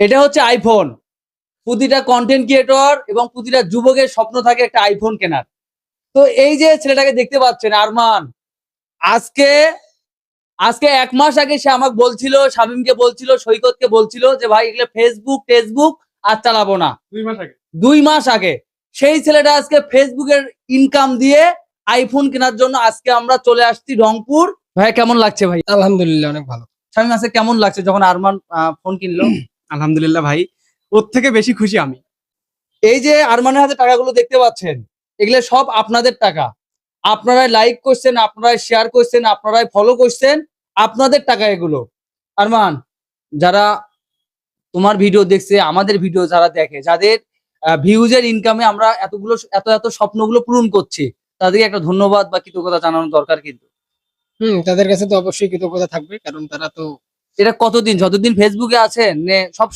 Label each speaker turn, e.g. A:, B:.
A: এটা হচ্ছে আইফোন। প্রতিটা কন্টেন্ট ক্রিয়েটর এবং প্রতিটা যুবকের স্বপ্ন থাকে একটা আইফোন কেনার। তো এই যে ছেলেটাকে দেখতে পাচ্ছেন আরমান, আজকে আজকে 1 মাস আগে সে আমাকে বলছিল, শামীমকে বলছিল, সৈকতকে বলছিল যে ভাই এগুলো ফেসবুক টেসবুক আর চালাবো না। 2 মাস আগে সেই ছেলেটা আজকে ফেসবুকের ইনকাম দিয়ে আইফোন কেনার জন্য আজকে আমরা চলে আসছি রংপুর। ভাই কেমন লাগছে ভাই?
B: আলহামদুলিল্লাহ অনেক ভালো।
A: শামীম আজকে কেমন লাগছে যখন আরমান ফোন কিনলো?
B: আলহামদুলিল্লাহ ভাই, ওর থেকে বেশি খুশি আমি।
A: এই যে আরমানের হাতে টাকাগুলো দেখতে পাচ্ছেন, এগুলো সব আপনাদের টাকা। আপনারাই লাইক করছেন, আপনারাই শেয়ার করছেন, আপনারাই ফলো করছেন, আপনাদের টাকা এগুলো। আরমান, যারা তোমার ভিডিও দেখছে, আমাদের ভিডিও যারা দেখে, যাদের ভিউজের ইনকামে আমরা এত এত স্বপ্নগুলো পূরণ করছি, তাদেরকে একটা ধন্যবাদ বা কৃতজ্ঞতা জানানো দরকার। কিন্তু
B: তাদের কাছে তো অবশ্যই কৃতজ্ঞতা থাকবে, কারণ তারা তো
A: এটা কতদিন, যতদিন ফেসবুকে আছেন সব